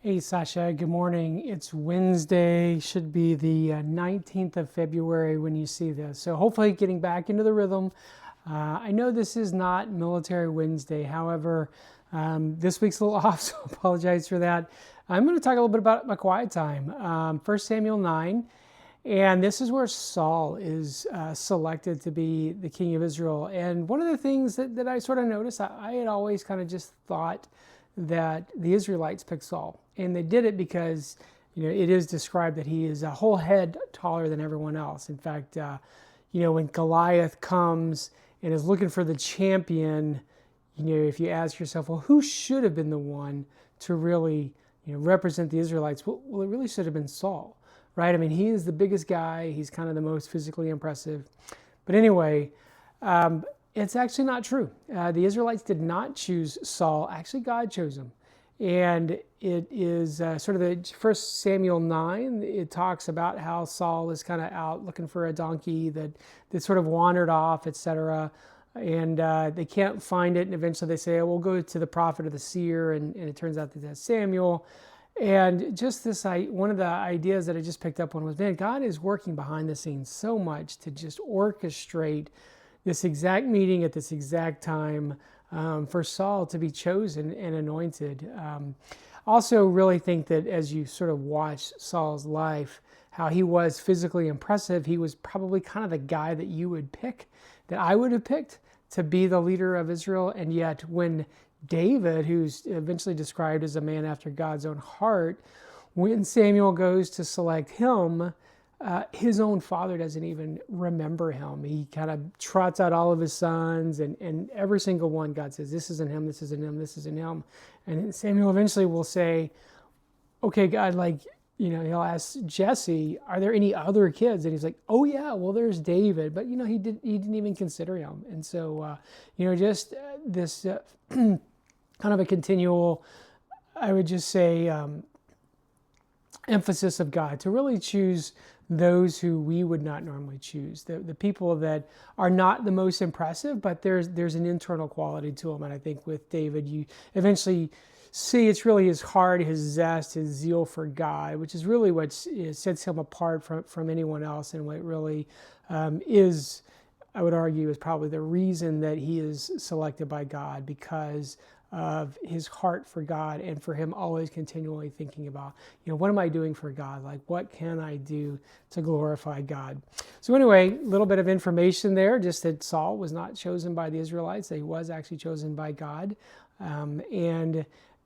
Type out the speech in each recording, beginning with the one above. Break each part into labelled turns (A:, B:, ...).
A: Hey Sasha, good morning. It's Wednesday, should be the 19th of February when you see this. So hopefully getting back into the rhythm. I know this is not Military Wednesday, however, this week's a little off, so I apologize for that. I'm going to talk a little bit about my quiet time. 1 Samuel 9, and this is where Saul is selected to be the king of Israel. And one of the things that I sort of noticed, I had always kind of just thought that the Israelites picked Saul. And they did it because, it is described that he is a whole head taller than everyone else. In fact, when Goliath comes and is looking for the champion, if you ask yourself, well, who should have been the one to really, represent the Israelites? Well, it really should have been Saul, right? I mean, he is the biggest guy. He's kind of the most physically impressive. But anyway, it's actually not true. The Israelites did not choose Saul. Actually, God chose him. And it is sort of the 1 Samuel 9. It talks about how Saul is kind of out looking for a donkey that sort of wandered off, etc. And they can't find it. And eventually they say, oh, we'll go to the prophet or the seer. And it turns out that that's Samuel. And just this, one of the ideas that I just picked up on was, man, God is working behind the scenes so much to just orchestrate this exact meeting at this exact time for Saul to be chosen and anointed. Also really think that as you sort of watch Saul's life, how he was physically impressive, he was probably kind of the guy that you would pick, that I would have picked to be the leader of Israel. And yet when David, who's eventually described as a man after God's own heart, when Samuel goes to select him, his own father doesn't even remember him. He kind of trots out all of his sons, and every single one, God says, this isn't him, this isn't him, this isn't him. And Samuel eventually will say, okay, God, he'll ask Jesse, are there any other kids? And he's like, oh yeah, well, there's David. But, he didn't even consider him. And so, just this kind of a continual, I would just say, emphasis of God to really choose those who we would not normally choose, the people that are not the most impressive, but there's an internal quality to them. And I think with David, you eventually see it's really his heart, his zest, his zeal for God, which is really what sets him apart from anyone else, and what really is, I would argue, is probably the reason that he is selected by God, because of his heart for God, and for him always continually thinking about, what am I doing for God? Like, what can I do to glorify God? So anyway, a little bit of information there, just that Saul was not chosen by the Israelites, that he was actually chosen by God. And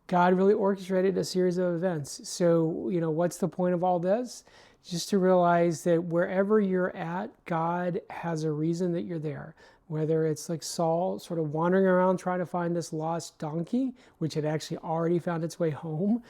A: God really orchestrated a series of events. So, what's the point of all this? Just to realize that wherever you're at, God has a reason that you're there. Whether it's like Saul sort of wandering around trying to find this lost donkey, which had actually already found its way home,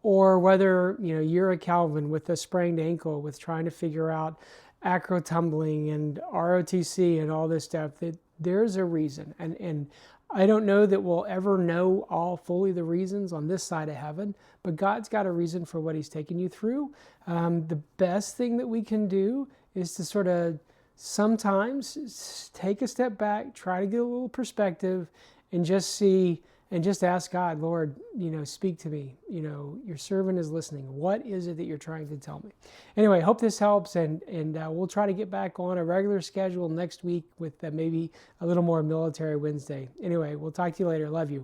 A: or whether you're a Calvin with a sprained ankle, with trying to figure out acro tumbling and ROTC and all this stuff, that there's a reason. And I don't know that we'll ever know all fully the reasons on this side of heaven, but God's got a reason for what he's taken you through. The best thing that we can do is to sort of sometimes take a step back, try to get a little perspective, and just see and just ask God, Lord, speak to me. Your servant is listening. What is it that you're trying to tell me? Anyway, hope this helps, and we'll try to get back on a regular schedule next week with maybe a little more Military Wednesday. Anyway, we'll talk to you later. Love you.